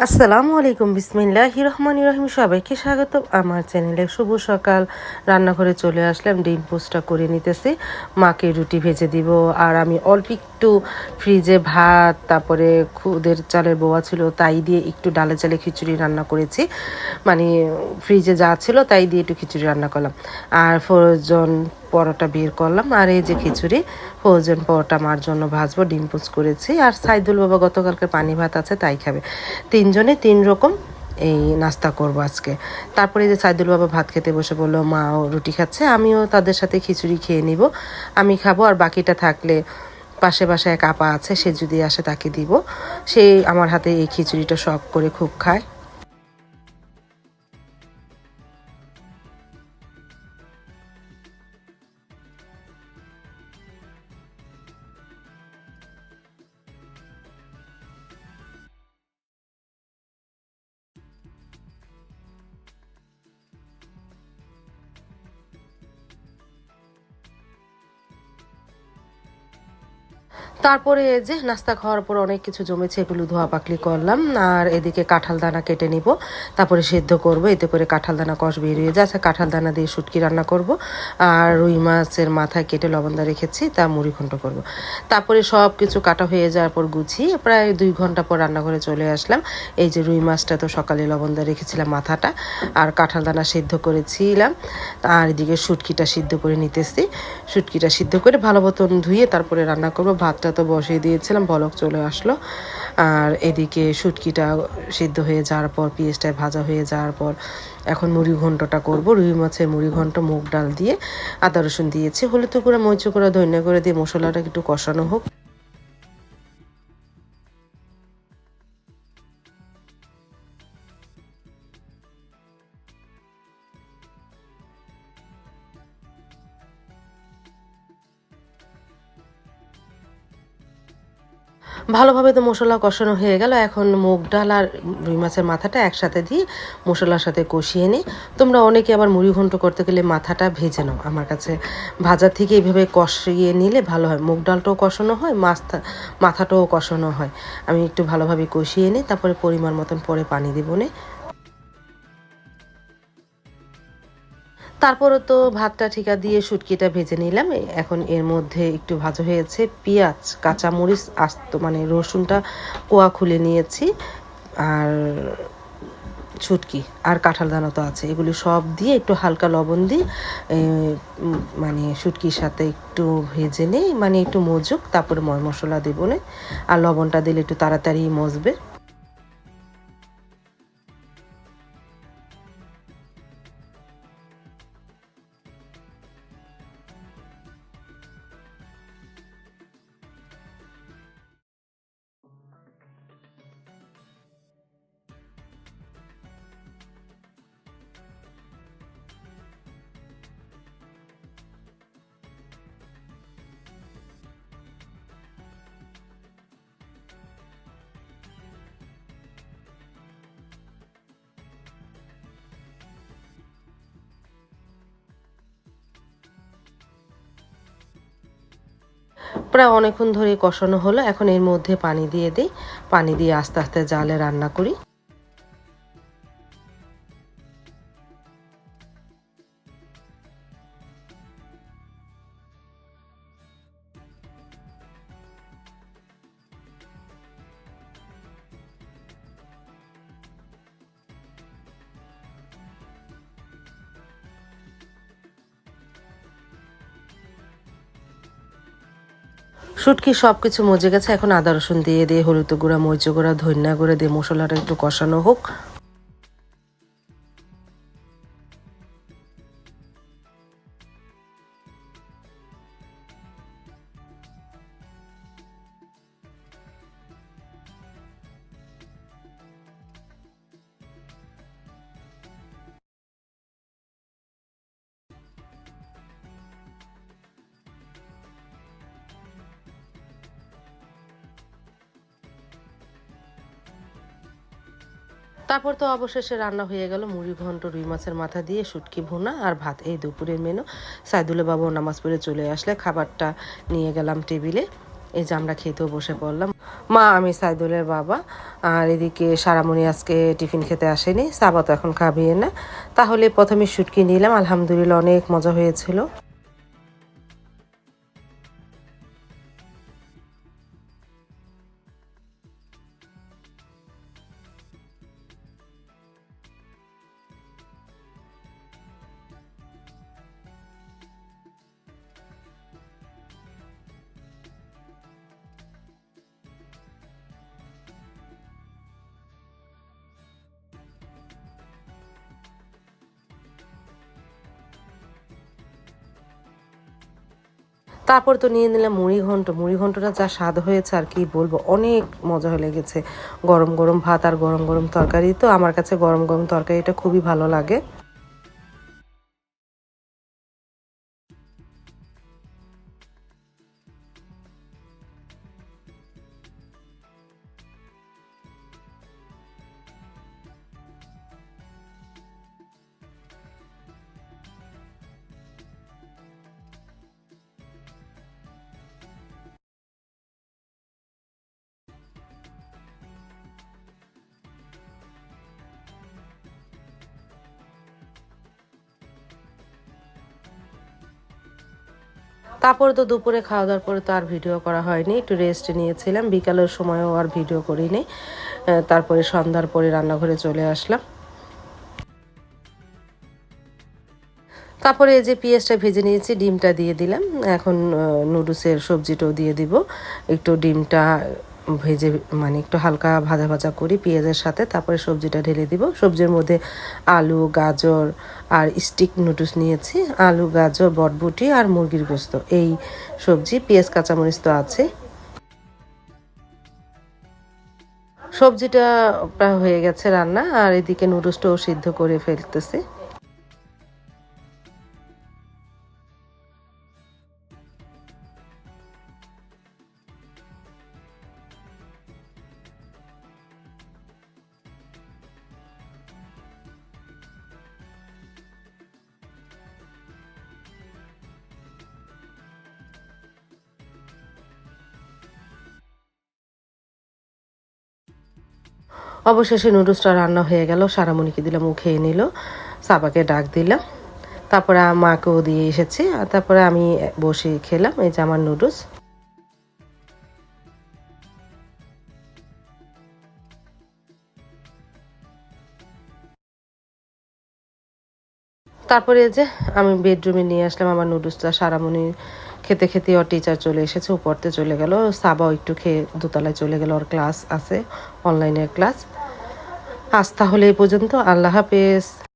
আসসালামু আলাইকুম, বিসমিল্লাহির রহমানির রহিম। সবাইকে স্বাগত আমার চ্যানেলে। শুভ সকাল। রান্নাঘরে চলে আসলাম, ডিম পোস্টটা করে নিতেছি। মাকে রুটি ভেজে দিব। আর আমি অল্প একটু ফ্রিজে ভাত, তারপরে খুদের চালের বোয়া ছিল তাই দিয়ে একটু ডালে চালে খিচুড়ি রান্না করেছি। মানে ফ্রিজে যা ছিল তাই দিয়ে একটু খিচুড়ি রান্না করলাম। আর ফ্রোজন পরোটা বের করলাম। আর এই যে খিচুড়ি, ফ্রোজেন পরোটা মার জন্য ভাজবো, ডিম পোস্ট করেছি। আর সাইদুল বাবা গতকালকে পানি ভাত আছে তাই খাবে। তিনজনে তিন রকম এই নাস্তা করব আজকে। তারপরে যে সাইদুল বাবা ভাত খেতে বসে বললো, মাও রুটি খাচ্ছে, আমিও তাদের সাথে খিচুড়ি খেয়ে নিব। আমি খাবো, আর বাকিটা থাকলে পাশে বাসায় এক আপা আছে, সে যদি আসে তাকে দিব। সে আমার হাতে এই খিচুড়িটা শখ করে খুব খায়। তারপরে এই যে নাস্তা খাওয়ার পর অনেক কিছু জমেছে, এগুলো ধোয়া পাকলি করলাম। আর এদিকে কাঁঠাল দানা কেটে নিব, তারপরে সেদ্ধ করব, এতে করে কাঁঠাল দানা কষ বেরিয়ে যায়। আচ্ছা, কাঁঠাল দানা দিয়ে শুটকি রান্না করব। আর রুই মাছের মাথায় কেটে লবণদা রেখেছি, তা মুড়ি ঘন্ট করব। তারপরে সব কিছু কাটা হয়ে যাওয়ার পর গুছিয়ে প্রায় 2 ঘন্টা পর রান্নাঘরে চলে আসলাম। এই যে রুই মাছটা তো সকালে লবণদা রেখেছিলাম মাথাটা, আর কাঁঠাল দানা সেদ্ধ করেছিলাম। আর এদিকে শুটকিটা সিদ্ধ করে নিতেছি। শুটকিটা সিদ্ধ করে ভালো মতন ধুয়ে তারপরে রান্না করব। ভাতটা তো বসিয়ে দিয়েছিলাম, বলক চলে আসলো। আর এদিকে শুটকিটা সিদ্ধ হয়ে যাওয়ার পর, পেঁয়াজটা ভাজা হয়ে যাওয়ার পর এখন মুড়ি ঘন্টটা করব। রুই মাছের মুড়ি ঘন্ট মুগ ডাল দিয়ে, আদা রসুন দিয়েছি, হলুদ গুঁড়া মরিচ গুঁড়া ধনিয়া গুঁড়া দিয়ে মশলাটা একটু কষানো হোক। ভালোভাবে তো মশলা কষানো হয়ে গেল। এখন মুগ ডাল আর রুই মাছের মাথাটা একসাথে দিয়ে মশলার সাথে কষিয়ে নিই। তোমরা অনেকে আবার মুড়ি ঘন্ট করতে গেলে মাথাটা ভেজে নাও। আমার কাছে ভাজার থেকে এইভাবে কষিয়ে নিলে ভালো হয়, মুগ ডালটাও কষানো হয়, মাথাটাও কষানো হয়। আমি একটু ভালোভাবে কষিয়ে নিই, তারপরে পরিমাণ মতন পরে পানি দেবো নে। তারপরে তো ভাতটা ঠিকা দিয়ে শুটকিটা ভেজে নিলাম। এখন এর মধ্যে একটু ভাজা হয়েছে পেঁয়াজ, কাঁচামরিচ, আস্ত মানে রসুনটা কোয়া খুলে নিয়েছি, আর শুটকি আর কাঁঠাল দানা তো আছে, এগুলি সব দিয়ে একটু হালকা লবণ দিই। মানে শুটকির সাথে একটু ভেজে নিই, মানে একটু মজুক, তারপরে মশলা দেবো না। আর লবণটা দিলে একটু তাড়াতাড়ি মজবে। প্রায় অনেকক্ষণ ধরে কষানো হলো, এখন এর মধ্যে পানি দিয়ে দিই। পানি দিয়ে আস্তে আস্তে জালে রান্না করি। শুটকি সব কিছু মজে গেছে, এখন আদা রসুন দিয়ে দিয়ে হলুদ গুঁড়া মরিচ গুঁড়া ধনিয়া গুঁড়া দিয়ে মশলাটা একটু কষানো হোক। তারপর তো অবশেষে রান্না হয়ে গেল মুড়ি ঘন্ট, রুই মাছের মাথা দিয়ে শুটকি ভুনা আর ভাত, এই দুপুরের মেনু। সাইদুলে বাবু নামাজ পড়ে চলে আসলে খাবারটা নিয়ে গেলাম টেবিলে। এই যে আমরা খেতেও বসে পড়লাম। মা, আমি সাইদুলের বাবা, আর এদিকে সারামণি আজকে টিফিন খেতে আসেনি, সাবা তো এখন খাবিয়ে না। তাহলে প্রথমে শুটকি নিলাম, আলহামদুলিল্লাহ অনেক মজা হয়েছিল। তারপর তো নিয়ে নিলাম মুড়ি ঘন্ট। মুড়ি ঘন্টটা যা স্বাদ হয়েছে আর কি বলবো, অনেক মজা হয়ে লেগেছে। গরম গরম ভাত আর গরম গরম তরকারি, তো আমার কাছে গরম গরম তরকারিটা খুবই ভালো লাগে। তারপরে তো দুপুরে খাওয়া দাওয়ার পরে তো আর ভিডিও করা হয়নি, একটু রেস্ট নিয়েছিলাম। বিকালের সময়ও আর ভিডিও করিনি। তারপরে সন্ধ্যার পরে রান্নাঘরে চলে আসলাম। তারপরে এই যে পেঁয়াজটা ভেজে নিয়েছি, ডিমটা দিয়ে দিলাম। এখন নুডলসের সবজিটাও দিয়ে দিব। একটু ডিমটা ভেজে মানে একটু হালকা ভাজা ভাজা করি পেঁয়াজের সাথে, তারপরে সবজিটা ঢেলে দিব। সবজির মধ্যে আলু, গাজর আর স্টিক নুডলস নিয়েছি। আলু, গাজর, বটবুটি আর মুরগির গোস্ত, এই সবজি, পেঁয়াজ, কাঁচামরিচ তো আছে। সবজিটা প্রায় হয়ে গেছে রান্না, আর এদিকে নুডলসটাও সিদ্ধ করে ফেলতেছি। অবশেষে নুডলসটা রান্না হয়ে গেল, সারামণিকে দিলাম, ও খেয়ে নিল। সাবাকে ডাক দিলাম, তারপরে মাকেও দিয়ে এসেছি, আর তারপরে আমি বসে খেলাম। এই যে আমার নুডলস। তারপরে এই যে আমি বেডরুমে নিয়ে আসলাম আমার নুডলসটা। সারামণি খেতে খেতে ওর টিচার চলে এসেছে, ও পড়তে চলে গেল। সাবাও একটু খেয়ে দোতলায় চলে গেল, ওর ক্লাস আছে, অনলাইনের ক্লাস। আজ তাহলে এই পর্যন্ত, আল্লাহ হাফেজ।